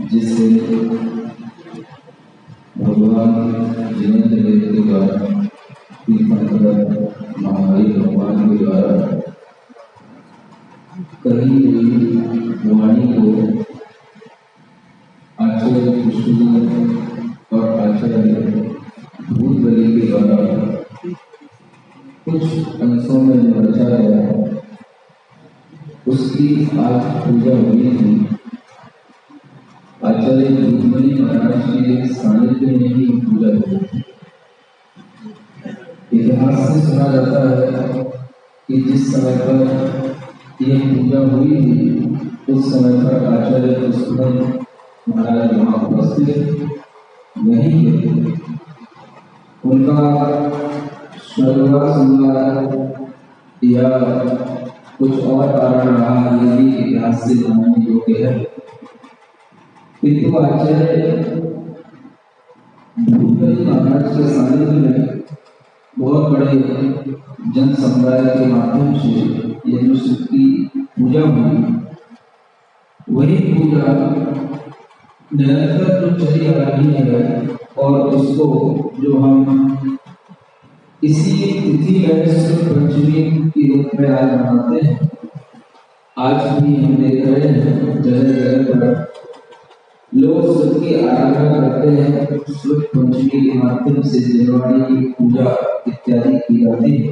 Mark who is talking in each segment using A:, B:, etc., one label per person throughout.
A: जिससे भगवान जिनेंद्र देव के द्वारा महावीर भगवान के द्वारा कही हुई वाणी को आचार्य कुशल और आचार्य भूतबली के द्वारा कुछ अंशों में जो रचा गया उसकी आज पूजा हुई थी। आचार्य भूतबली महाराज के सानिध्य में ही पूजा हुई। इतिहास से सुना जाता है कि जिस समय पर यह पूजा हुई थी उस समय पर आचार्य कुशल महाराज वहाँ उपस्थित नहीं थे। उनका स्वर्गवास हुआ या कुछ और कारण रहा, ये भी इतिहास से जानने योग्य है। किंतु आचार्य भूतबली महाराज के सानिध्य में बहुत बड़े जन समुदाय के माध्यम से यजुष्ट की पूजा हुई। वही पूजा निरंतर जो चली आ रही है और उसको जो हम इसी तिथि में शुक्ल पंचमी के रूप में आज मनाते हैं। आज भी हम देख रहे हैं जगह जगह पर लोग सूर्य की आराधना करते हैं। शुक्ल पंचमी के माध्यम से जिनवाणी की पूजा इत्यादि की जाती है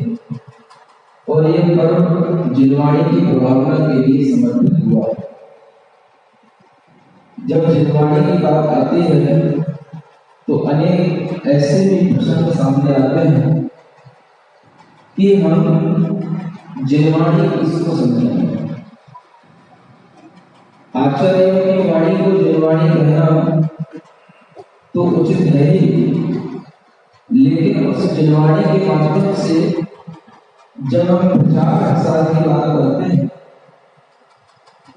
A: और यह पर्व जिनवाणी की प्रभावना के लिए समर्पित हुआ है। जब जिनवाणी की बात आती है तो अनेक ऐसे भी प्रसंग सामने आते हैं कि हम जिनवाणी किसको समझेंगे। आचार्यों की वाणी को जिनवाणी कहना तो उचित है ही, लेकिन उस जिनवाणी के माध्यम से जब हम प्रचार प्रसार की बात करते हैं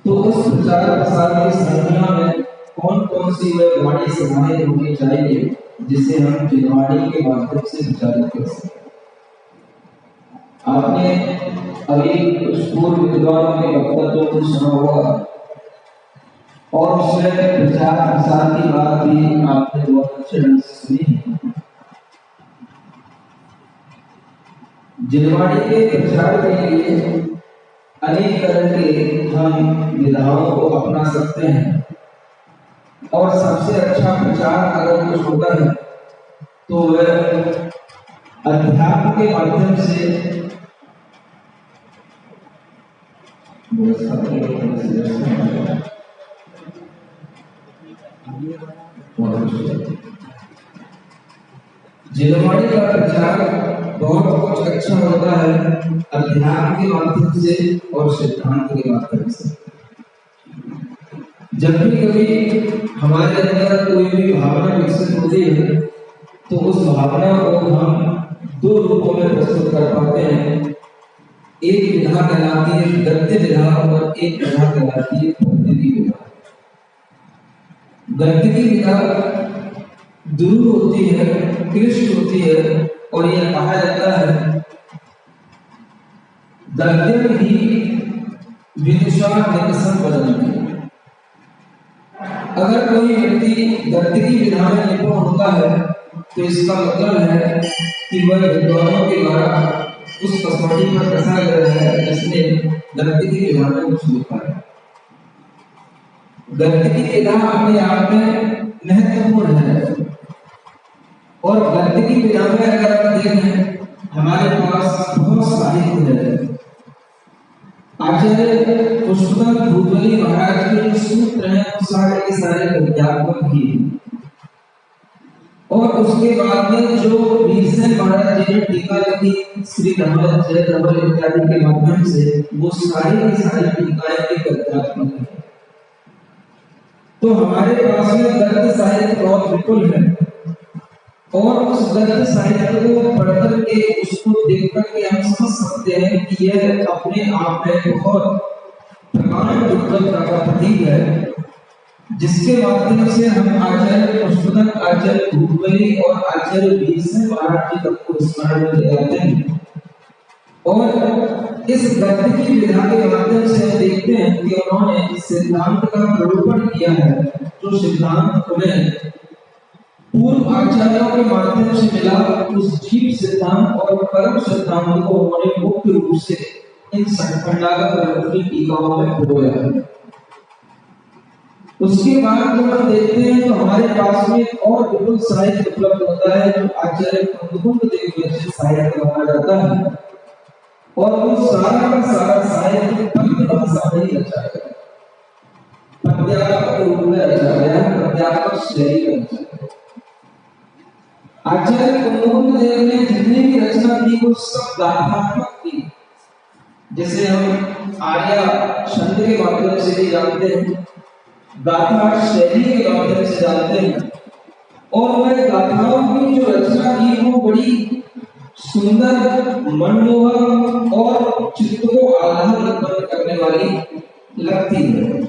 A: तो उस प्रचार प्रसार की संज्ञा में कौन कौन सी वह वाणी समाहित होनी चाहिए जिसे हम जिनवाणी के माध्यम से प्रचारित कर सकें। आपने अभी कुछ पूर्व विद्वानों के वक्तव्यों को सुना होगा और उसमें प्रचार प्रसार की बात भी आपने बहुत अच्छे ढंग से सुनी। जिनवाणी के प्रचार के लिए अनेक तरह के हम विधाओं को अपना सकते हैं और सबसे अच्छा प्रचार अगर कुछ होता है तो वह अध्यात्म के माध्यम से जिनवाणी का प्रचार बहुत कुछ अच्छा होता है अध्यात्म के माध्यम से और सिद्धांत के माध्यम से। जब भी कभी हमारे अंदर कोई भी भावना विकसित होती है तो उस भावना को हम दो रूपों में प्रस्तुत कर पाते हैं। एक विधा कहलाती है गद्य विधा और एक विधा कहलाती है पद्य की विधा। गद्य की विधा दूर होती है, क्लिष्ट होती है और यह कहा जाता है गद्य ही विदुषा निकषम बदलती। अगर कोई व्यक्ति गद्य की विधा में निपुण होता है तो इसका मतलब है कि वह विद्वानों के द्वारा उस कसौटी पर कसा गया है जिसने गद्य की विधा में कुछ लिखा है। गद्य की विधा अपने आप में महत्वपूर्ण है और गद्य की विधा में अगर आप देखें हमारे पास बहुत साहित्य है। आचार्य पुष्पदल भूतबली महाराज के जो सूत्र हैं सारे के सारे गद्यात्मक ही, और उसके बाद में जो भीष्म महाराज जी ने टीका लिखी श्री धवल जय धवल इत्यादि के माध्यम से, वो सारी की सारी टीकाएं भी गद्यात्मक है। तो हमारे पास में गद्य साहित्य बहुत विपुल है और उस गद्य साहित्य को पढ़कर के उसको देखकर के हम समझ सकते हैं कि यह अपने आप में बहुत प्रमाण उत्पन्नता का प्रतीक है जिसके माध्यम से हम आचार्य पुष्पदत्त, आचार्य भूपली और आचार्य वीरसेन महाराज जी तक को स्मरण में ले आते हैं। और इस गद्य की विधा के माध्यम से हम देखते हैं कि उन्होंने इस सिद्धांत का प्ररूपण किया है, जो सिद्धांत उन्हें पूर्व आचार्यों के माध्यम से मिला। उस जीव सिद्धांत और परम सिद्धांत को उन्होंने मुख्य रूप से इन संखंडागत ग्रंथ की टीकाओं में पिरोया। उसके बाद जब हम देखते हैं तो हमारे पास में और विपुल साहित्य उपलब्ध होता है, जो आचार्य कुंदकुंड देव विरचित साहित्य माना जाता है। और वो सारा का सारा साहित्य पद्य भाषा में ही रचा गया, पद्यात्मक रूप में रचा गया, पद्यात्मक शैली में रचा गया। आचार्य कुंदकुंड देव ने जितनी भी रचना की वो सब गाथात्मक थी, जैसे हम आर्या छंद के माध्यम से भी जानते हैं, गाथा शैली के माध्यम से जानते हैं। और वह गाथाओं की जो रचना की वो बड़ी सुंदर, मनमोहक और चित्त को आह्लाद उत्पन्न करने वाली लगती है।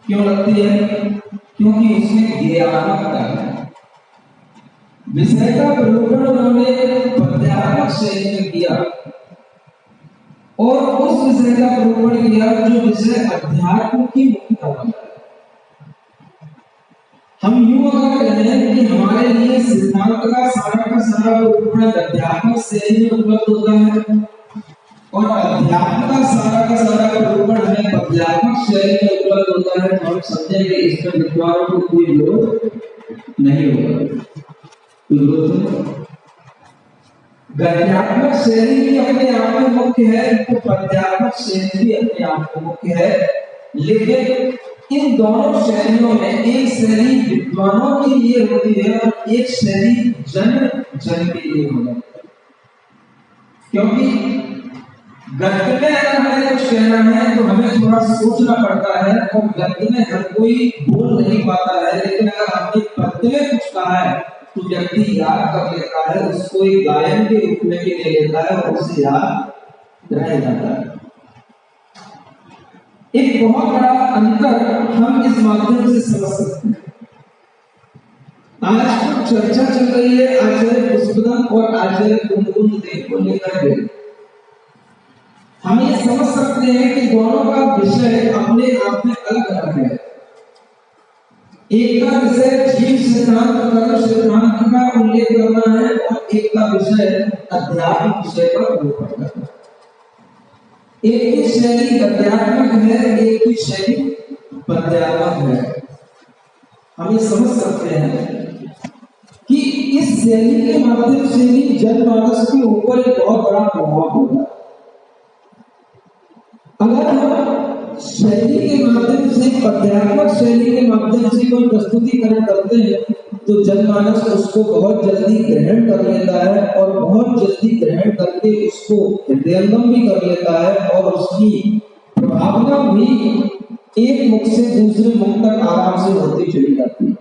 A: क्यों लगती है? क्योंकि उसमें ज्ञानात्मकता है। विषय का प्ररूपण उन्होंने पद्यात्मक शैली में किया और उस विषय का प्ररूपण किया जो विषय अध्यात्म की मुख्यता है। हम यूं अगर कहें कि हमारे लिए सिद्धांत का सारा प्ररूपण अध्यात्मक शैली में उपलब्ध होता है और अध्यात्म का सारा प्ररूपण हमें पद्यात्मक शैली में उपलब्ध होता है, तो हम समझेंगे इसमें विद्वानों को कोई विरोध नहीं होगा। गद्यात्मक शैली भी अपने आप में मुख्य है, तो पद्यात्मक शैली भी अपने आप में मुख्य है। लेकिन इन दोनों शैलियों में एक शैली विद्वानों के लिए होती है और एक शैली जन के लिए होती है। क्योंकि गद्य में अगर हमें कुछ कहना है तो हमें थोड़ा सोचना पड़ता है, और गद्य में हर कोई बोल नहीं पाता है। लेकिन अगर हमने पद्य में कुछ कहा है तो व्यक्ति याद कर लेता है, उसको एक गायन के रूप में भी ले लेता है और उसे याद रह जाता है। एक बहुत बड़ा अंतर हम इस माध्यम से समझ सकते हैं। आज कुछ चर्चा चल रही है आचार्य पुष्पदत्त और आचार्य कुंदकुंड देव को लेकर के। हम ये समझ सकते हैं कि दोनों का विषय अपने आप में अलग अलग है। एक का विषय जीव सिद्धांत, कर्म सिद्धांत का उल्लेख करना है और एक का विषय अध्यात्म विषय का उल्लेख करना है। एक की शैली गद्यात्मक है, एक की शैली पद्यात्मक है। हम ये समझ सकते हैं कि इस शैली के माध्यम से भी जनमानस के ऊपर एक बहुत बड़ा प्रभाव होगा। अगर हम शैली के माध्यम से, पद्यात्मक शैली के माध्यम से कोई प्रस्तुतिकरण करते हैं तो जनमानस उसको बहुत जल्दी ग्रहण कर लेता है और बहुत जल्दी ग्रहण करके उसको हृदयंगम भी कर लेता है और उसकी प्रभावना भी एक मुख से दूसरे मुख तक आराम से होती चली जाती है।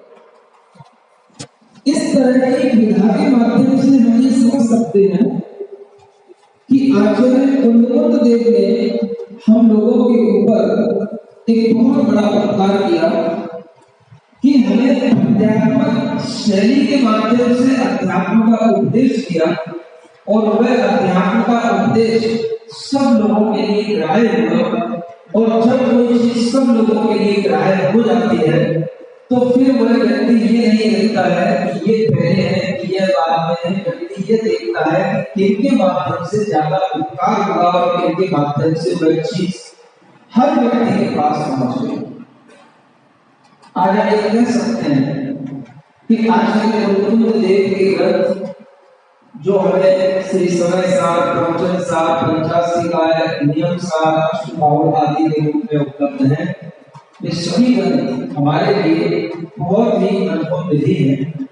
A: इस तरह की विधा के माध्यम से हम ये समझ सकते हैं कि आचार्य कुंदकुंड देव ने हम लोगों के ऊपर एक बहुत बड़ा उपकार किया कि हमें अध्यात्मक शैली के माध्यम से अध्यात्म का उपदेश किया, और वह अध्यात्म का उपदेश सब लोगों के लिए ग्राह्य हुआ। और जब कोई चीज सब लोगों के लिए ग्राह्य हो जाती है तो फिर वह व्यक्ति ये नहीं देखता है कि ये पहले है कि यह बाद में है, व्यक्ति ये देखता है कि इनके माध्यम से ज्यादा उपकार हुआ और इनके माध्यम से वह चीज हर व्यक्ति के पास पहुंच गई। आज हम ये कह सकते हैं कि आचार्य कुंदकुंड देव के ग्रंथ जो हमें श्री समय सार, प्रवचन सार, पंचाशीकाय, नियम सार, अष्टबाहुल आदि के रूप में उपलब्ध हैं, ये सभी ग्रंथ हमारे लिए बहुत ही अनुभव विधि है।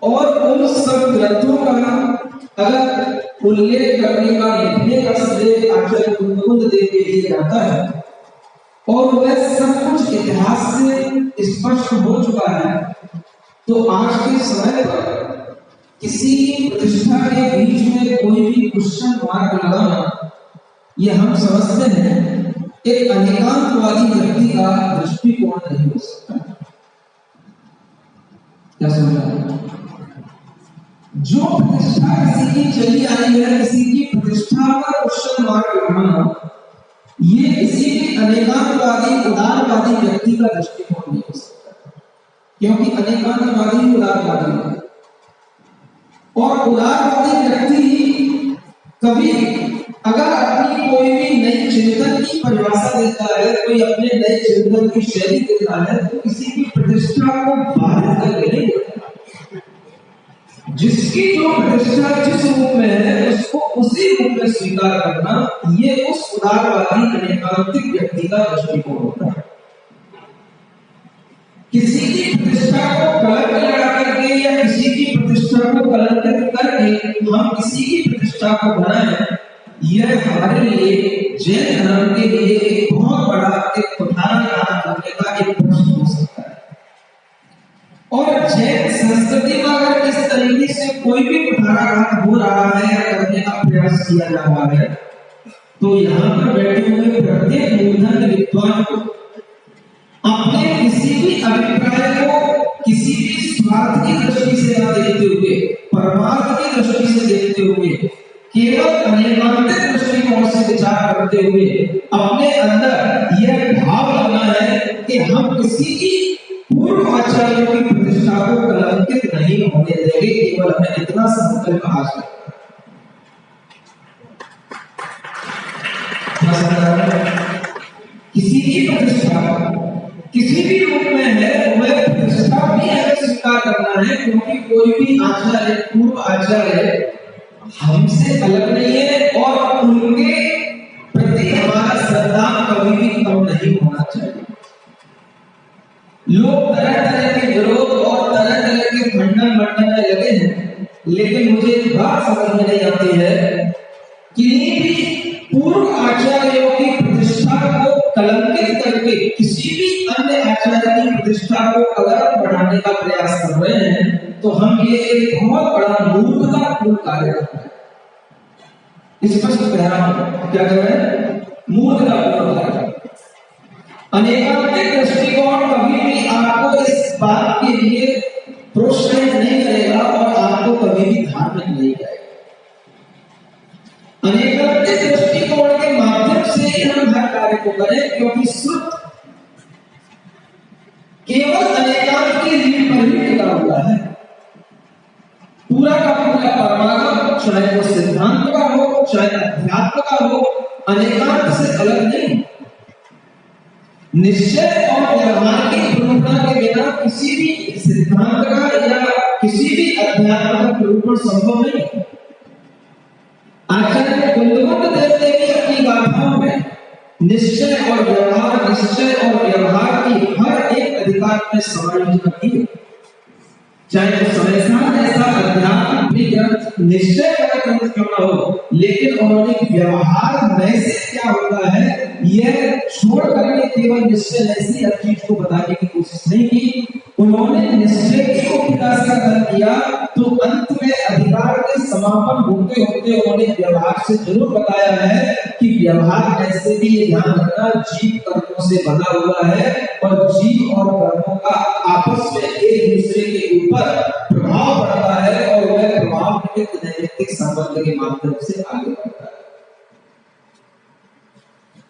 A: और उन सब ग्रंथों का अगर उल्लेख करने का, लिखने का श्रेय आचार्य कुंदकुंड देव के लिए जाता है, और वह सब कुछ इतिहास से स्पष्ट हो चुका है, तो आज के समय पर किसी प्रतिष्ठा के बीच में कोई भी क्वेश्चन मार्क लगाना, ये हम समझते हैं एक अनेकांतवादी व्यक्ति का दृष्टिकोण नहीं हो सकता। क्या समझा? जो प्रतिष्ठा किसी की चली आई है, किसी की प्रतिष्ठा का क्वेश्चन मार्क लगाना, ये किसी भी अनेकांतवादी उदारवादी व्यक्ति का दृष्टिकोण नहीं हो सकता, क्योंकि अनेकांतवादी उदारवादी है और उदारवादी व्यक्ति कभी अगर अपनी कोई भी नई चिंतन की परिभाषा देता है, कोई अपने नए चिंतन की शैली देता है, तो किसी की प्रतिष्ठा को बाधित करके नहीं देता। जिसकी जो प्रतिष्ठा जिस रूप में है उसको उसी रूप में स्वीकार करना, ये उस उदारवादी अनेकांतिक व्यक्ति का दृष्टिकोण होता है। किसी की प्रतिष्ठा को कलंक लगा करके या किसी की प्रतिष्ठा को कलंकित करके हम किसी की प्रतिष्ठा को बनाएं, यह हमारे लिए जैन धर्म के लिए एक बहुत बड़ा एक उदाहरण करने का एक प्रश्न हो सकता है। और जैन संस्कृति में अगर इस तरीके से कोई भी कुठाराघात हो रहा है या करने का प्रयास किया जा रहा है, तो यहाँ पर बैठे हुए प्रत्येक मूर्धन्य विद्वान को अपने किसी भी अभिप्राय को किसी भी स्वार्थ की दृष्टि से न देखते हुए, परमार्थ की दृष्टि से देखते हुए, केवल अनेकांतिक दृष्टिकोण से विचार करते हुए अपने अंदर यह भाव लाना है कि हम किसी की पूर्व आचार्यों की प्रतिष्ठा को कलंकित नहीं होने देंगे, केवल हमें इतना संकल्प हासिल किसी की प्रतिष्ठा किसी भी रूप में है, वह प्रतिष्ठा भी हमें स्वीकार करना है, क्योंकि कोई भी आचार्य पूर्व आचार्य हमसे अलग नहीं है और उनके प्रति हमारा श्रद्धा कभी भी कम नहीं होना चाहिए। लोग तरह तरह के विरोध और तरह तरह के खंडन मंडन में लगे हैं, लेकिन मुझे एक बात समझ में नहीं आती है कि भी पूर्व आचार्यों की प्रतिष्ठा को कलंकित करके किसी भी अन्य आचार्य की प्रतिष्ठा को अगर बढ़ाने का प्रयास कर रहे हैं, तो हम ये एक बहुत बड़ा मूर्खतापूर्ण कार्य कर रहे हैं। स्पष्ट कह रहा हूं, क्या कर रहे हैं? मूर्खतापूर्ण कार्य। अनेकांतिक दृष्टिकोण कभी भी आपको इस बात के लिए प्रोत्साहित नहीं करेगा और आपको कभी भी धार्मिक नहीं करेगा। अनेकांतिक दृष्टिकोण के माध्यम से ही हम हर कार्य को करें, क्योंकि श्रुत केवल अनेकांत की रीढ़ पर ही टिका हुआ है। पूरा का पूरा परमागम, चाहे वो सिद्धांत का हो चाहे अध्यात्म का हो, अनेकांत से अलग नहीं। निश्चय और व्यवहार की प्रेरणा के बिना किसी भी सिद्धांत का या किसी भी अध्यात्म का निरूपण संभव नहीं। आचार्य कुंदवंत देवते की अपनी गाथाओं में निश्चय और व्यवहार की हर एक अधिकार में समायोजन की, चाहे वो संसार जैसा अध्यात्म भी ग्रंथ निश्चय का ग्रंथ क्यों न हो, लेकिन उन्होंने व्यवहार में से क्या होता है यह छोड़ करके केवल निश्चय ऐसी हर चीज को बताने की कोशिश नहीं की। उन्होंने निश्चय की उपरास का किया, तो अंत में अधिकार के समापन होते होते उन्होंने व्यवहार से जरूर बताया है कि व्यवहार ऐसे भी ये ध्यान रखना जीव कर्मों से बना हुआ है और जीव और कर्मों का आपस में एक दूसरे के ऊपर प्रभाव पड़ता है और वह प्रभाव नैतिक संबंध के माध्यम से आगे बढ़ता है।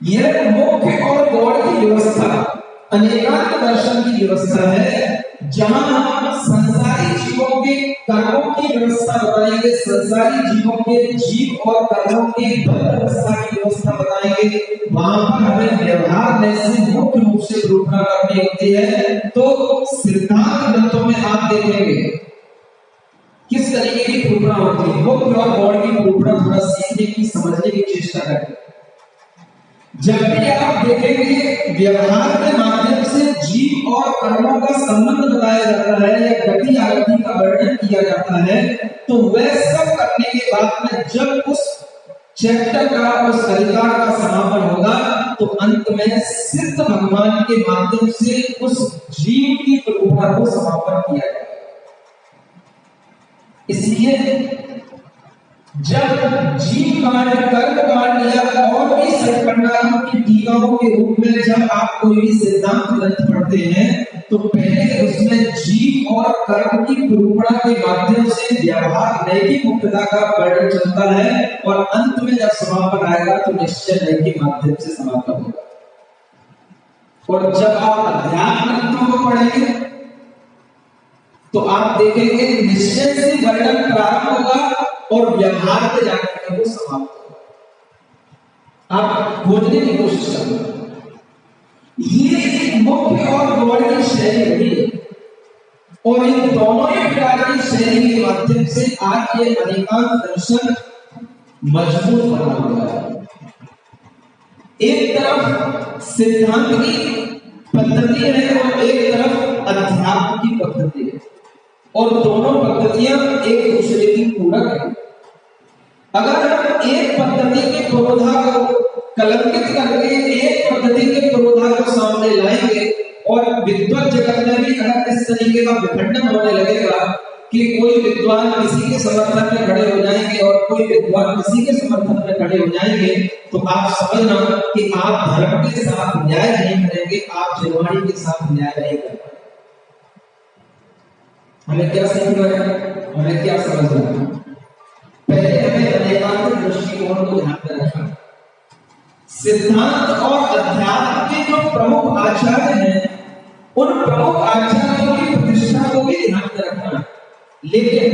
A: यह मोक्ष और गौड़ की व्यवस्था अनेकांत दर्शन की व्यवस्था है, जहां हम संसारी जीवों के कर्मों की व्यवस्था बताएंगे, संसारी जीवों के जीव और कर्मों की व्यवस्था की व्यवस्था बताएंगे। वहां पर हमें व्यवहार में से मुख्य रूप से प्रेरणा करनी होती है। तो सिद्धांत ग्रंथों में आप देखेंगे किस तरीके की प्रेरणा होती है। वो और गौड़ की प्रेरणा थोड़ा सीखने की समझने की चेष्टा करें। जब भी आप देखेंगे व्यवहार के माध्यम से जीव और कर्मों का संबंध बताया जाता है या गति आगति का वर्णन किया जाता है, तो वह सब करने के बाद में जब उस चैप्टर का उस अधिकार का समापन होगा, तो अंत में सिद्ध भगवान के माध्यम से उस जीव की प्रभुता को समापन किया जाएगा। इसलिए जब जीव कांड, कर्म कांड या और भी सत्कंडाओं की टीकाओं के रूप में जब आप कोई भी सिद्धांत ग्रंथ पढ़ते हैं, तो पहले उसमें जीव और कर्म की निरूपणा के माध्यम से व्यवहार नैतिक मुक्तता का वर्णन चलता है और अंत में जब समापन आएगा तो निश्चय नैतिक माध्यम से समापन होगा। और जब आप अध्यात्म ग्रंथों को पढ़ेंगे तो आप देखेंगे निश्चय से वर्णन प्रारंभ होगा और व्यवहार पे जाकर वो समाप्त होगा। आप खोजने की कोशिश करेंगे। ये एक मुख्य और गौड़ की शैली रही और इन दोनों ही प्रकार की शैली के माध्यम से आज ये अनेकांत दर्शन मजबूत बना हुआ है। एक तरफ सिद्धांत की पद्धति है और एक तरफ अध्यात्म की पद्धति है और दोनों पद्धतियां एक दूसरे की पूरक है। अगर हम एक पद्धति के पुरोधा को कलंकित करके एक पद्धति के पुरोधा को सामने लाएंगे और विद्वत जगत में भी अगर इस तरीके का विखंडन होने लगेगा कि कोई विद्वान किसी के समर्थन में खड़े हो जाएंगे और कोई विद्वान किसी के समर्थन में खड़े हो जाएंगे तो आप समझना कि आप धर्म के साथ न्याय नहीं करेंगे, आप जिरवाणी के साथ न्याय नहीं करेंगे। हमें क्या सीखना है, हमें क्या समझना है? पहले हमें अनेकांत दृष्टिकोण को ध्यान में रखना। सिद्धांत और अध्यात्म के जो प्रमुख आचार्य हैं उन प्रमुख आचार्यों की प्रतिष्ठा को भी ध्यान में रखना, लेकिन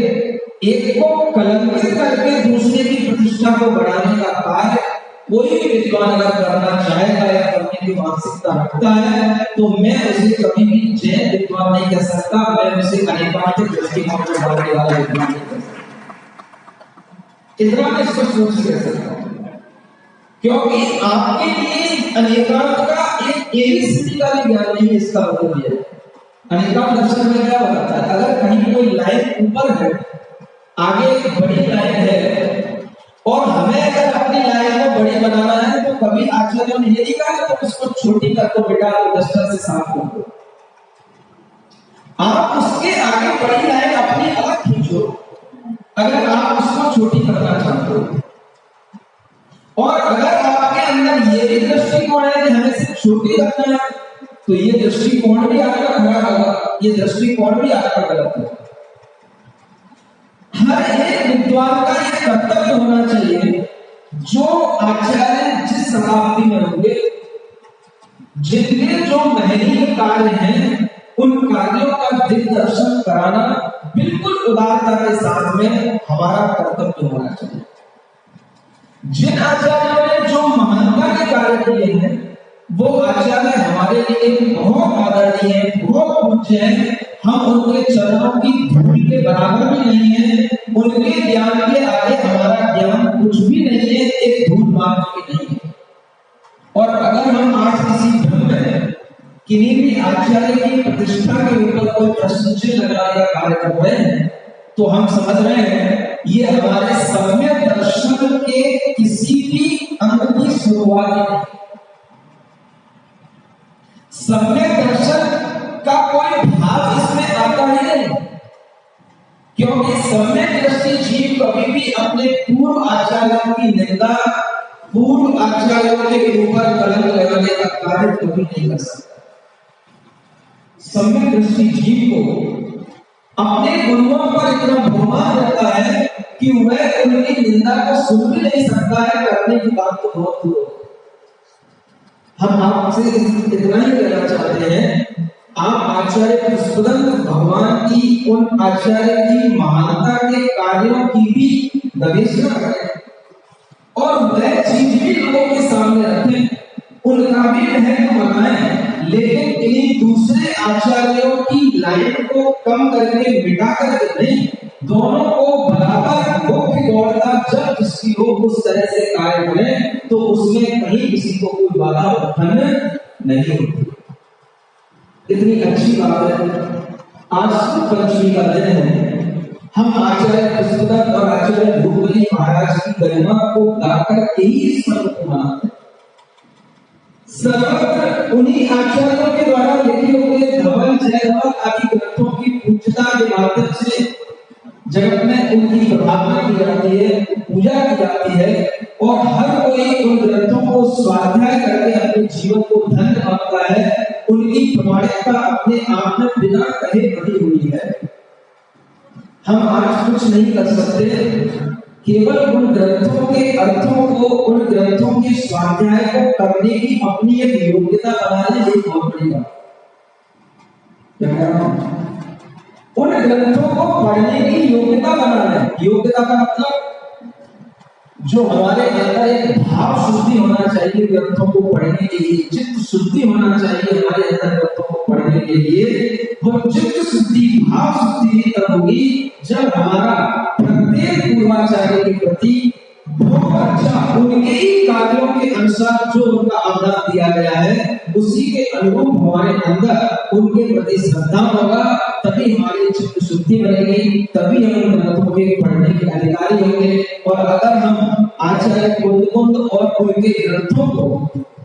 A: एक को कलंकित करके दूसरे की प्रतिष्ठा को बढ़ाने का कार्य कोई भी विद्वान अगर करना चाहेगा या करने की मानसिकता रखता है तो मैं उसे कभी भी जैन विद्वान नहीं कह सकता, मैं उसे अनेकांत दृष्टिकोण से बढ़ने वाला विद्वान नहीं कह सकता। इतना मैं स्पष्ट रूप से कह सकता हूं क्योंकि आपके लिए अनेकांत का एक एबीसीडी का भी ज्ञान नहीं इसका मतलब है। अनेकांत दर्शन में क्या बताता है, अगर कहीं कोई लाइन ऊपर है, आगे एक बड़ी लाइन है और हमें अगर अपनी लाइन को बड़ी बनाना है तो कभी आचार्यों ने ये नहीं कहा तो उसको छोटी कर दो बेटा, तो डस्टर से साफ कर दो। आप उसके आगे बड़ी लाइन अपनी अलग खींचो अगर आप उसको छोटी करना चाहते हो। और अगर आपके अंदर ये भी दृष्टिकोण है कि हमें सिर्फ छोटी रखना है तो ये दृष्टिकोण भी आपका खराब होगा, ये दृष्टिकोण भी आपका गलत है। हर एक विद्वान का एक कर्तव्य होना चाहिए, जो आचार्य जिस शताब्दी में हुए, जितने जो महनीय कार्य हैं उन कार्यों का दिग्दर्शन कराना बिल्कुल उदारता के साथ में हमारा कर्तव्य होना चाहिए। जिन आचार्यों ने जो महानता के कार्य किए हैं वो आचार्य हमारे लिए बहुत आदरणीय है, बहुत पूज्य है। हम उनके चरणों की धूल के बराबर भी नहीं है, उनके ज्ञान के आगे हमारा ज्ञान कुछ भी नहीं है, एक धूल मात्र भी नहीं है। और अगर हम आज किसी भ्रम में किन्हीं भी आचार्य की प्रतिष्ठा के ऊपर कोई प्रश्न चिन्ह लगा या कार्य कर रहे हैं तो हम समझ रहे हैं ये हमारे सम्यक दर्शन के किसी भी अंग की शुरुआत है। सम्यक दर्शन का कोई भाव इसमें आता ही नहीं, क्योंकि सम्यक दृष्टि जीव कभी भी अपने पूर्व आचार्यों की निंदा, पूर्व आचार्यों के ऊपर कलंक लगाने का कार्य कभी नहीं कर सकता। सम्यक दृष्टि जीव को अपने गुरुओं पर इतना बहुमान रहता है कि वह उनकी निंदा को सुन भी नहीं सकता है, करने की बात तो बहुत दूर। हम आपसे इतना ही कहना चाहते हैं, आप आचार्य पुष्पदंत भगवान की उन आचार्य की महानता के कार्यों की भी गवेषणा करें और वह चीज भी लोगों के सामने रखें, उनका भी महत्व बनाएं, लेकिन इन्हीं दूसरे आचार्यों की लाइन को कम करके मिटा करके नहीं, दोनों को बराबर मुख्य गौरता जब किसी हो उस तरह से कार्य करें तो उसमें कहीं किसी को कोई बाधा उत्पन्न नहीं होती। इतनी अच्छी बात है। आज पंचमी का दिन है, हम आचार्य पुष्पदंत और आचार्य भूपति महाराज की गरिमा को गाकर यही पर्व को मनाते हैं। सर्वत्र उन्हीं आचार्यों के द्वारा लिखे हुए धवल जयधवल आदि ग्रंथों की पूज्यता के माध्यम से जगत में उनकी प्रभावना की जाती है, पूजा की जाती है और हर कोई उन ग्रंथों को स्वाध्याय करके अपने जीवन को धन्य मानता है, उनकी प्रमाणिकता अपने आप में बिना कहे बनी हुई है। हम आज कुछ नहीं कर सकते, केवल उन ग्रंथों के अर्थों को, उन ग्रंथों के स्वाध्याय को करने की अपनी एक योग्यता बनाने की पड़ेगा। उन ग्रंथों को पढ़ने की योग्यता बनाना है। योग्यता का मतलब जो हमारे अंदर एक भाव शुद्धि होना चाहिए ग्रंथों को पढ़ने के लिए, चित्त शुद्धि होना चाहिए हमारे अंदर ग्रंथों को पढ़ने के लिए। वो चित्त शुद्धि, भाव शुद्धि भी तब होगी जब हमारा प्रत्येक पूर्वाचार्य के प्रति बहुत अच्छा, उनके ही कार्यों के अनुसार जो उनका अवदान दिया गया है उसी के अनुरूप हमारे अंदर उनके प्रति श्रद्धा होगा, तभी हमारी चित्त शुद्धि बनेगी, तभी हम ग्रंथों के पढ़ने के अधिकारी होंगे। और अगर हम आचार्य कुंद और उनके ग्रंथों को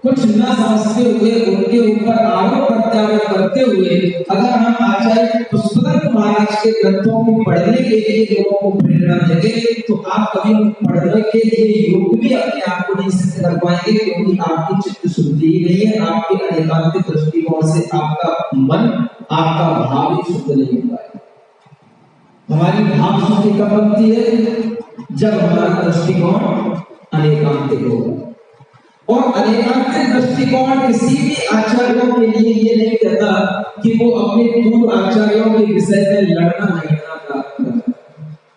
A: कुछ न समझते हुए, उनके ऊपर आरोप प्रत्यारोप करते हुए अगर हम आचार्य पुष्पदत्त महाराज के ग्रंथों को पढ़ने के लिए लोगों को प्रेरणा देंगे तो आप कभी पढ़ने के लिए योग्य भी अपने आप को नहीं सिद्ध कर पाएंगे, क्योंकि आपकी चित्त शुद्धि ही नहीं है। आपके एकांतिक दृष्टिकोण से आपका मन, आपका भाव ही शुद्ध नहीं हो पाएगा। हमारी भाव शुद्धि कब बनती है? जब हमारा दृष्टिकोण अनेकांतिक होगा। और अनेकांतिक दृष्टिकोण किसी भी आचार्यों के लिए ये नहीं कहता कि वो अपने पूर्व आचार्यों के विषय में लड़ना झगड़ना प्राप्त करता।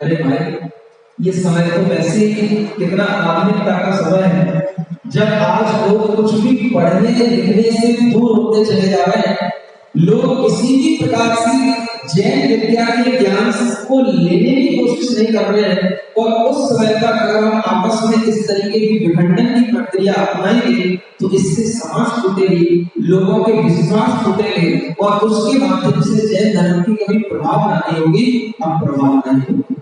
A: अरे भाई, ये समय तो वैसे ही कितना आधुनिकता का समय है, जब आज लोग कुछ भी पढ़ने लिखने से दूर होते चले जा रहे हैं। लोग किसी भी प्रकार से जैन विद्या के ज्ञान को लेने की कोशिश नहीं कर रहे हैं। और उस समय तक अगर हम आपस में इस तरीके की विखंडन की प्रक्रिया अपनाएंगे तो इससे समाज टूटेगी, लोगों के विश्वास टूटेंगे और उसके माध्यम से जैन धर्म की कभी प्रभाव नहीं होगी, अब प्रभाव नहीं होगी।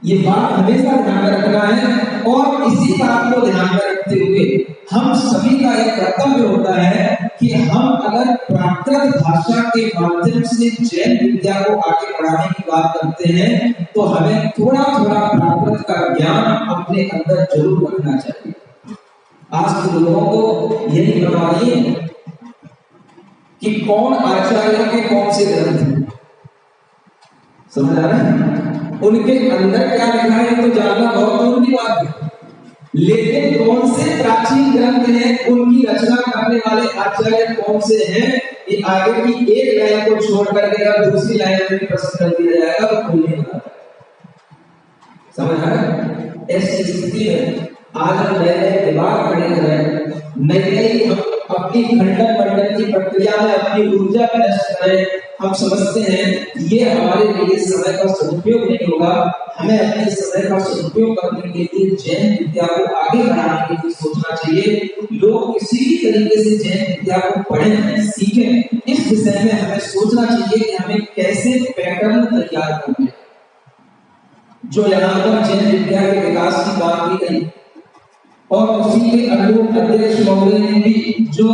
A: ये बात हमेशा ध्यान में रखना है। और इसी बात को ध्यान में रखते हुए हम सभी का एक कर्तव्य होता है कि हम अगर प्राकृत भाषा के माध्यम से जैन विद्या को आगे बढ़ाने की बात करते हैं तो हमें थोड़ा थोड़ा प्राकृत का ज्ञान अपने अंदर जरूर रखना चाहिए। आज के लोगों को यही पता नहीं है कि कौन आचार्यों के कौन से ग्रंथ हैं, समझ आ रहा है? उनके अंदर क्या लिखा है तो जानना बहुत दूर की बात है, लेकिन कौन से प्राचीन ग्रंथ हैं, उनकी रचना करने वाले आचार्य कौन से हैं, ये आगे की एक लाइन को छोड़ करके अगर दूसरी लाइन में प्रश्न कर दिया जाएगा तो कोई नहीं आता। समझ आ रहा है? ऐसी स्थिति में आज हम नए नए दिमाग खड़े कर रहे हैं, नई नई अपनी खंडन मंडन की प्रक्रिया में अपनी ऊर्जा नष्ट करें। हम समझते हैं ये हमारे लिए समय का सदुपयोग नहीं होगा। हमें अपने समय का सदुपयोग करने के लिए जैन विद्या को आगे बढ़ाने के लिए सोचना चाहिए। लोग किसी भी तरीके से जैन विद्या को पढ़ें, सीखें, इस विषय में हमें सोचना चाहिए कि हमें कैसे पैटर्न तैयार करना है। जो यहाँ पर जैन विद्या के विकास की बात की गई और उसी के अनुरूप अध्यक्ष महोदय ने भी जो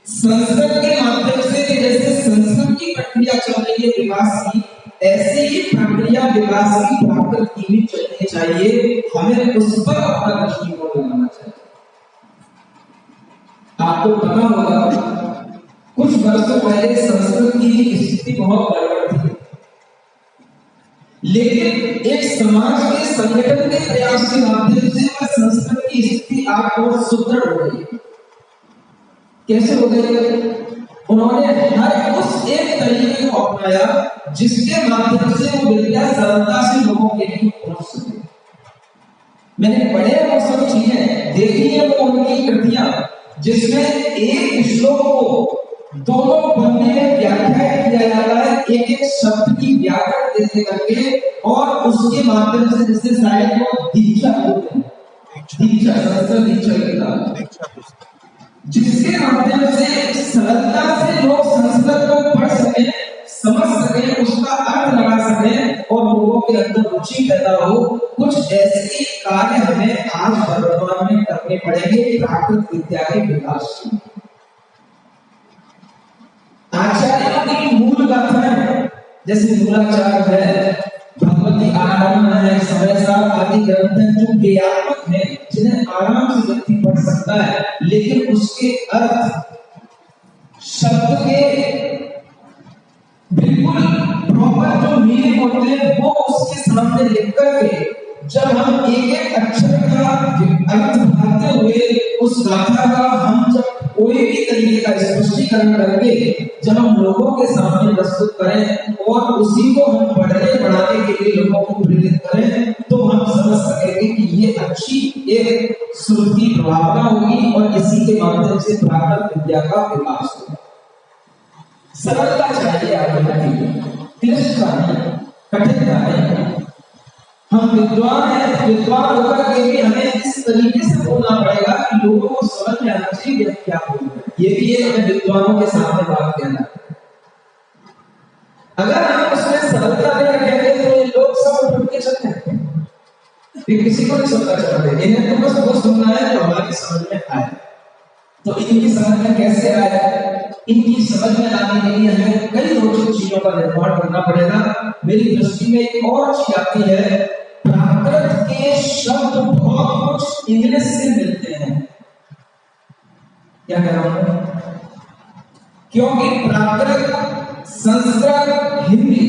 A: संस्कृत के माध्यम से, जैसे संस्कृत की प्रक्रिया चल रही है विकास की, ऐसे ही प्रक्रिया विकास की प्राकृत की भी चलनी चाहिए। हमें उस पर अपना दृष्टिकोण लगाना चाहिए। आपको पता होगा कुछ वर्षों पहले संस्कृत की स्थिति बहुत गड़बड़ थी, लेकिन एक समाज के संगठन के प्रयास के माध्यम से वह संस्कृत की स्थिति आपको सुदृढ़ हो गई। कैसे हो गई? उन्होंने हर उस एक तरीके को अपनाया जिसके माध्यम से वो विद्या सरलता से लोगों के लिए पहुंच सके। मैंने पढ़े वो सब चीजें देखी है, वो उनकी कृतियां जिसमें एक श्लोक को दोनों बंदे में व्याख्या किया जाता है, एक एक शब्द की व्याख्या देते करके, और उसके माध्यम से जिससे शायद वो दीक्षा बोलते हैं, दीक्षा संस्कृत दीक्षा के नाम, जिसके माध्यम से सरलता से लोग संस्कृत को पढ़ सके, समझ सके, उसका अर्थ लगा सके और लोगों के अंदर रुचि पैदा हो। कुछ ऐसे कार्य हमें आज वर्तमान में करने पड़ेंगे प्राकृत विद्या के विकास के। आचार्यों की मूल गाथाएं जैसे मूलाचार है, भगवती आराधना है, समय सार आदि ग्रंथ हैं जो ज्ञात्मक हैं, जिन्हें आराम से व्यक्ति पढ़ सकता है, लेकिन उसके अर्थ शब्द के बिल्कुल प्रॉपर जो मीनिंग होते हैं वो उसके सामने लिख करके जब हम एक एक अक्षर का अर्थ बताते हुए उस गाथा का हम जब कोई भी तरीके का स्पष्टीकरण करके जब हम लोगों के सामने प्रस्तुत करें और उसी को हम पढ़ने पढ़ाने के लिए लोगों को प्रेरित करें, तो हम समझ सकेंगे कि ये अच्छी एक श्रुति भावना होगी और इसी के माध्यम से प्राकृत विद्या का विकास होगा। सरलता चाहिए आगे की, क्लिष्टता नहीं, कठिनता नहीं। हम विद्वान हैं, विद्वान होकर के भी हमें इस तरीके से बोलना पड़ेगा कि लोगों को समझ में आना चाहिए क्या बोल रहे हैं। ये भी है हमें विद्वानों के सामने बात कहना। अगर हम उसमें सरलता नहीं रखेंगे तो ये लोग सब उठ के चलते हैं, किसी को नहीं सुनना चाहते, इन्हें तो बस वो सुनना है तो हमारी समझ में आए। तो इनकी समझ में कैसे आए, इनकी समझ में आने के लिए हमें कई रोचक चीजों का निर्माण करना पड़ेगा। मेरी दृष्टि में एक और चीज आती है, प्राकृत के शब्द बहुत कुछ इंग्लिश से मिलते हैं। क्या कह रहा हूं? क्योंकि प्राकृत, संस्कृत, हिंदी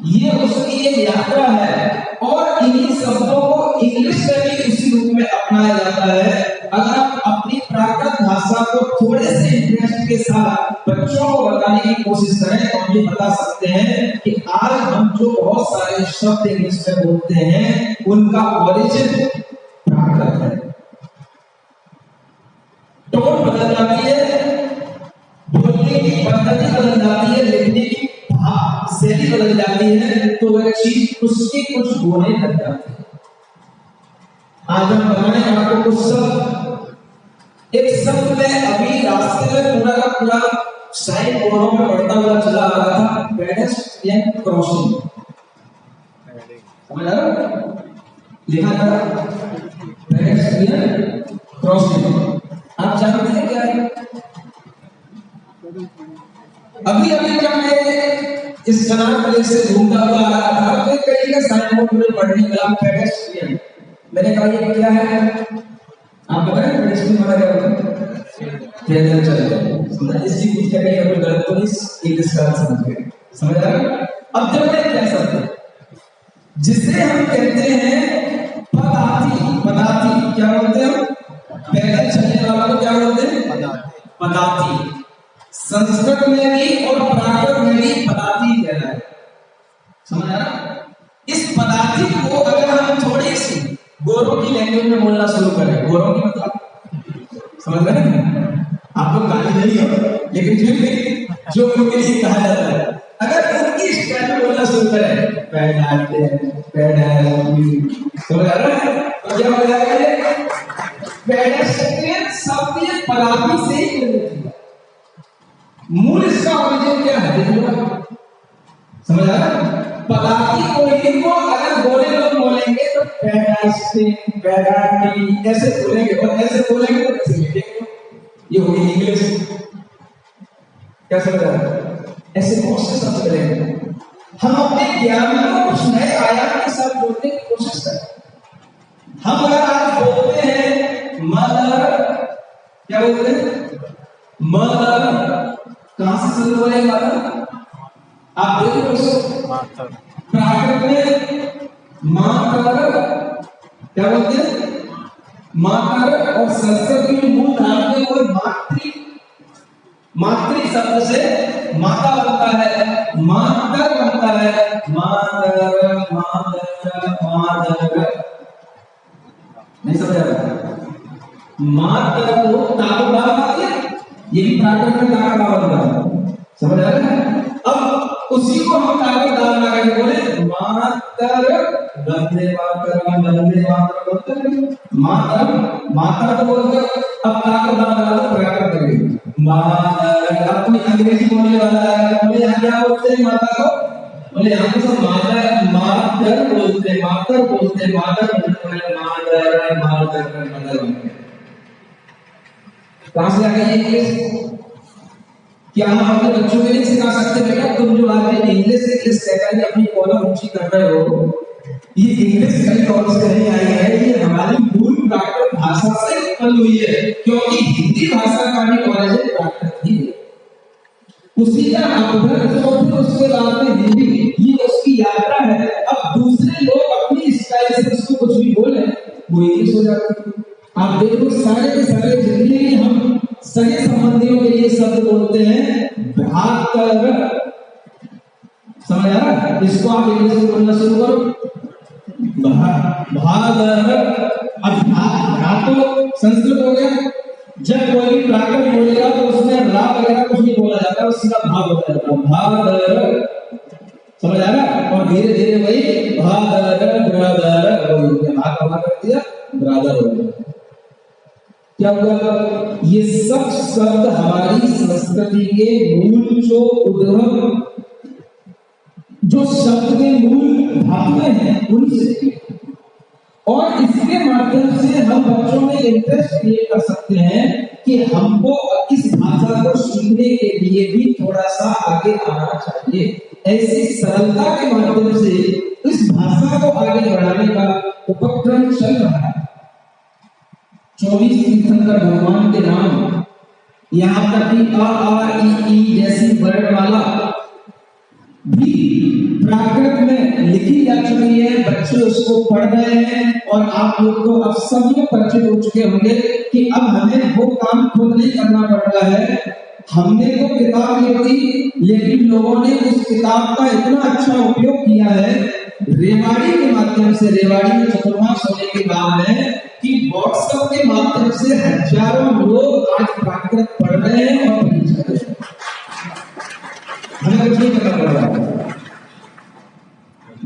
A: ये उसकी एक यात्रा है और इन्हीं शब्दों को इंग्लिश में भी उसी रूप में अपनाया जाता है। अगर आप अपनी प्राकृत भाषा को थोड़े से इंटरेस्ट के साथ बच्चों को बताने की कोशिश करें तो हम ये बता सकते हैं कि आज हम जो बहुत सारे शब्द इंग्लिश में बोलते हैं उनका ओरिजिन प्राकृत है। टोन बदल जाती है, बोलने की पद्धति बदल जाती है, लिखने की शैली बदल जाती है, तो वह चीज उसकी कुछ होने लग जाती है। आज हम बताने आपको कुछ शब्द, एक शब्द में अभी रास्ते में पूरा का पूरा साइन बोर्डों में पढ़ता हुआ चला आ रहा था, पेडेस्ट्रियन क्रॉसिंग, समझ आ रहा? लिखा था पेडेस्ट्रियन क्रॉसिंग। आप जानते हैं क्या है? अभी अभी जब मैं इस कनाट प्लेस से घूमता हुआ आ रहा था तो कई का साइन बोर्ड में पढ़ने मिला पेडेस्ट्रियन। मैंने कहा ये क्या है? आप बताएं पेडेस्ट्रियन हमारा क्या होता है? पैदल चलना। इसकी कुछ क्या कहीं अगर गलत तो नहीं, इंग्लिश का समझ गए, समझ आ रहा? अब जब मैं कह सकता जिसे हम कहते हैं पदाती, पदाती क्या बोलते हैं? पैदल चलने वालों को क्या बोलते हैं? पदाती। संस्कृत में भी और प्राकृत में भी पदाती कहना है, समझ आ रहा? इस पदाती को अगर हम थोड़ी सी गोरों की लैंग्वेज में बोलना शुरू करें, गोरों की मतलब समझ रहे हैं? आपको गाली नहीं हो, लेकिन फिर भी जो उनके लिए कहा जाता है, अगर उनकी स्टाइल में बोलना शुरू करें, समझ आ रहा है? तो क्या हो जाएगा? पेडेस्ट्रियन शब्द ये पदाती से ही मिलती है। मूल इसका ओरिजिन क्या है देखो, समझ आ रहा? पदाती ओरिजिन को अगर बोले लोग बोलेंगे तो पेडेस्ट्रियन, पेडाटी ऐसे बोलेंगे, और ऐसे बोलेंगे तो कैसे लिखेंगे? ये होगी इंग्लिश। क्या समझ आ रहा है? ऐसे बहुत से शब्द मिलेंगे। हम अपने ज्ञान में कुछ नए आयाम के साथ जोड़ने की कोशिश करें। हम अगर आज बोलते हैं मदर, क्या बोलते हैं? मदर कहां से शुरू हुआ है? मदर आप देखो उसको प्राकृत में मातर क्या बोलते हैं? मातर। और संस्कृत में मूल धातु में कोई मातृ, मातृ शब्द से माता बनता है, मातर बनता है, मातर मातर मातर। नहीं समझ आ रहा? मातर को ताकत आती है, ये भी प्राकृत में ताकत बनता है, समझ आ रहा है? अब उसी को हम ताकत डालना करके बोले मातर, वंदे मातरम, वंदे मातरम बोलते हैं, मातर मातर तो बोलते हैं। अब ताकत डालना तो प्राकृत करेंगे मातर। अपनी अंग्रेजी बोलने वाला है, बोले यहाँ क्या बोलते हैं माता को? बोले यहाँ तो सब मातर, मातर बोलते हैं, मातर बोलते हैं, मातर बोलते हैं, मातर मातर मदर। कहां से आ गई इंग्लिश? क्या हम अपने बच्चों के लिए सिखा सकते हैं बेटा तुम जो आज इंग्लिश कहकर अपनी कॉलम ऊंची कर रहे हो, ये इंग्लिश कहीं और से नहीं आई है, ये हमारी मूल प्राकृत भाषा बनी हुई है, क्योंकि हिंदी भाषा का भी कॉलेज प्राकृत ही है। उसी का अवधर और फिर उसके बाद में हिंदी, ये उसकी यात्रा है। अब दूसरे लोग अपनी स्टाइल से उसको कुछ भी बोले, वो इंग्लिश हो जाती है। आप देखो सारे के सारे जितने भी हम सगे संबंधियों के लिए शब्द बोलते हैं, भ्रातर, समझ आ रहा है? इसको आप इंग्लिश में बोलना शुरू करो, भादर। अब तो संस्कृत हो गया। जब कोई भी प्राकृत बोलेगा तो उसमें रा वगैरह कुछ नहीं बोला जाता, वो सीधा भाव हो जाता है, भादर, समझ आ रहा? और धीरे धीरे वही भादर ब्रदर वही भाग हवा कर दिया, ब्रदर हो गया। क्या हुआ? ये सब शब्द हमारी संस्कृति के मूल जो उद्भव, जो शब्द के मूल धातुएं हैं उनसे, और इसके माध्यम से हम बच्चों में इंटरेस्ट क्रिएट कर सकते हैं कि हमको इस भाषा को सीखने के लिए भी थोड़ा सा आगे आना चाहिए। ऐसी सरलता के माध्यम से इस भाषा को आगे बढ़ाने का उपक्रम चल रहा है। 24 तीर्थंकर भगवान के नाम, यहाँ तक कि आ ई जैसी वर्णमाला भी प्राकृत में लिखी जा चुकी है। बच्चे उसको पढ़ रहे हैं और आप लोग तो अब सब लोग परिचित हो चुके होंगे कि अब हमें वो काम खुद नहीं करना पड़ रहा है। हमने तो किताब लिखी, लेकिन लोगों ने उस किताब का इतना अच्छा उपयोग किया है रेवाड़ी के माध्यम से। रेवाड़ी में चतुर्मास होने के बाद है कि व्हाट्सएप के माध्यम से हजारों लोग आज प्राकृत पढ़ रहे हैं और हमें कुछ नहीं करना पड़ रहा है।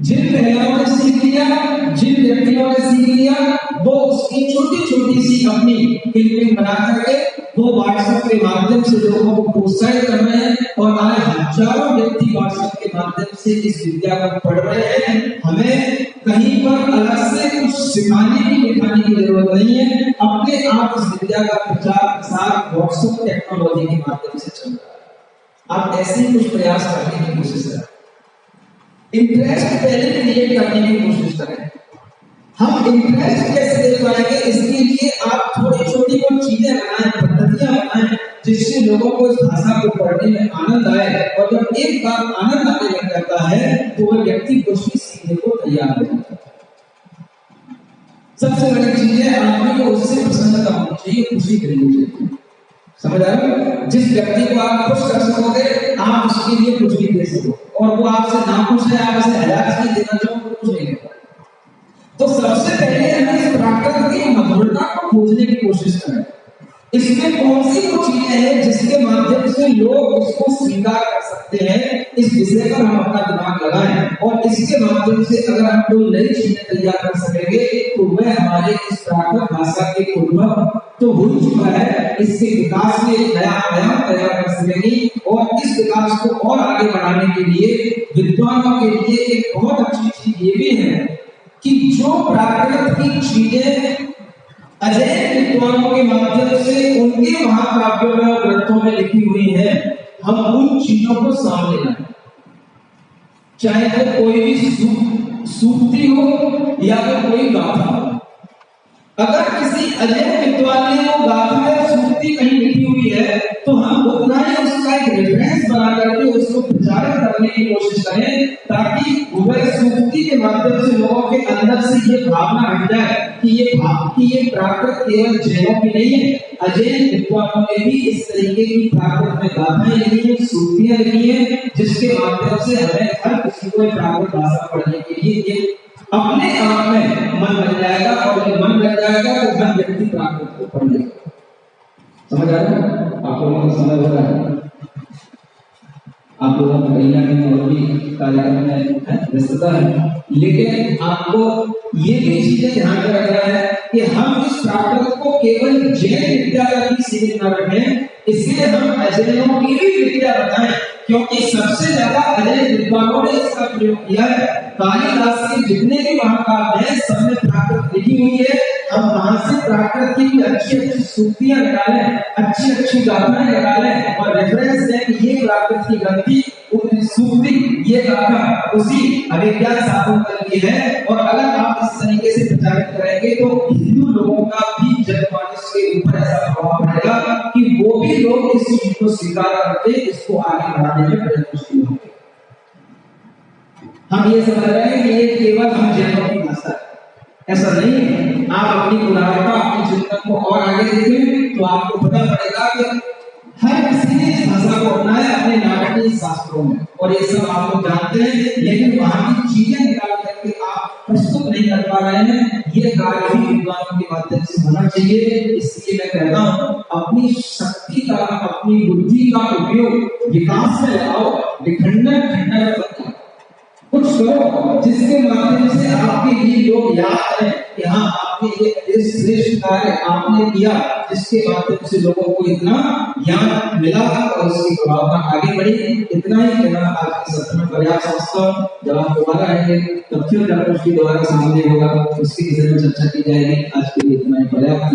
A: जिन महिलाओं ने सीख लिया, जिन व्यक्तियों ने सीख लिया, वो उसकी छोटी छोटी सी अपनी क्लिपिंग बना करके वो व्हाट्सएप के माध्यम से लोगों को प्रोत्साहित कर रहे हैं और आज हजारों व्यक्ति व्हाट्सएप के माध्यम से इस विद्या को पढ़ रहे हैं। हमें कहीं पर अलग से कुछ सिखाने की लिखाने की जरूरत नहीं है, अपने आप इस विद्या का प्रचार प्रसार व्हाट्सएप टेक्नोलॉजी के माध्यम से चल रहा है। आप ऐसे ही कुछ प्रयास करने की कोशिश करें, इंटरेस्ट पहले क्रिएट करने की कोशिश करें। हम इंटरेस्ट कैसे दे पाएंगे, इसके लिए आप थोड़ी छोटी कुछ चीजें बनाएं, पद्धतियां बनाएं, जिससे लोगों को इस भाषा को पढ़ने में आनंद आए। और जब एक बार आनंद आने लग जाता है तो वह व्यक्ति कुछ भी सीखने को तैयार हो जाता है। सबसे बड़ी चीज है आदमी को उससे प्रसन्नता होनी चाहिए, खुशी करनी चाहिए। समझ आ रहा है? जिस व्यक्ति को आप खुश कर सकोगे, आप उसके लिए कुछ भी दे सको, और वो आपसे नाखुश है, आप उसे 1000 चीज देना चाहो तो कुछ नहीं देगा। तो सबसे पहले हमें इस प्राकृत की मधुरता को खोजने की कोशिश करें। इसमें कौन सी वो चीजें हैं जिसके माध्यम से लोग उसको स्वीकार कर सकते हैं, इस विषय पर हम अपना दिमाग लगाएं। और इसके माध्यम से अगर हम कोई नई चीजें तैयार कर सकेंगे तो वह हमारे इस प्राकृत भाषा के उद्भव तो हो चुका है, इसके विकास में एक नया आयाम तैयार कर सकेंगे। और इस विकास को और आगे बढ़ाने के लिए विद्वानों के लिए एक बहुत अच्छी चीज ये भी है कि जो प्राकृत की चीजें अजय विद्वानों के माध्यम से उनके महाकाव्यों में और ग्रंथों में लिखी हुई है, हम उन चीजों को सामने लाएं। चाहे वो कोई भी सूक्ति हो या फिर कोई गाथा हो। अगर किसी अजय विद्वान ने वो गाथा या सूक्ति कहीं लिखी हुई है तो हम उतना ही उसका एक रेफरेंस बना करके उसको प्रचारित करने की कोशिश करें, ताकि वह सूक्ति के माध्यम से लोगों के अंदर से ये भावना हट जाए कि ये प्राकृत केवल जैनों की नहीं है। अजय विद्वानों ने भी इस तरीके की प्राकृत में गाथाएं लिखी है, सूक्तियां लिखी है, जिसके माध्यम से हमें हर किसी को प्राकृत भाषा पढ़ने के लिए अपने आप में मन लग जाएगा। और जब मन लग जाएगा तो हर व्यक्ति प्राकृत को पढ़ लेगा। समझ आ रहा है? आप लोगों को समझ हो रहा है? आप लोगों को कहीं ना कहीं और भी कार्यक्रम में व्यस्तता है, लेकिन आपको ये भी चीजें ध्यान में रखना है कि हम इस प्राकृत को केवल जैन विद्या तक ही सीमित न रखें। इसलिए हम अजैनों की भी विद्या बताएं, क्योंकि सबसे ज्यादा अजय विद्वानों ने इसका प्रयोग किया है। कालिदास के जितने भी महाकाव्य हैं सब में प्राकृत लिखी हुई है। हम वहां से प्राकृत की अच्छी अच्छी सूक्तियां निकालें, अच्छी अच्छी गाथाएं निकालें और रेफरेंस दें कि ये प्राकृत की ग्रंथि, सूक्ति, ये गाथा उसी अभिज्ञान शाकुंतल की है। और अगर आप इस तरीके से प्रचारित करेंगे तो हिंदू लोगों का भी जनमानस के ऊपर लोग इस चीज को स्वीकार करके इसको आगे बढ़ाने में प्रयत्नशील होंगे। हम ये समझ रहे हैं कि ये केवल हम जैनों की भाषा है, ऐसा नहीं है। आप अपनी उदारता, अपनी चिंतन को और आगे देखें तो आपको पता पड़ेगा कि हर किसी ने इस भाषा को अपनाया अपने नाटकीय शास्त्रों में, और ये सब आप लोग जानते हैं, लेकिन वहां की चीजें निकाल करके आप प्रस्तुत नहीं कर पा रहे हैं। ये कार्य भी विद्वानों के माध्यम से होना चाहिए। इसलिए मैं कहता हूँ अपनी शक्ति का, अपनी बुद्धि का उपयोग विकास में लगाओ, विखंडन खंडन मत करो। कुछ करो जिसके माध्यम से आपके लिए लोग याद करें कि हाँ आपने ये श्रेष्ठ कार्य आपने किया, जिसके माध्यम से लोगों को इतना ज्ञान मिला और उसकी प्रभावना आगे बढ़ी। इतना ही कहना आज के सत्र में पर्याप्त समझता हूँ। जब आप दोबारा आएंगे तब फिर डॉक्टर उसकी दोबारा सामने होगा, उसकी विषय में चर्चा की जाएगी। आज के लिए इतना ही पर्याप्त।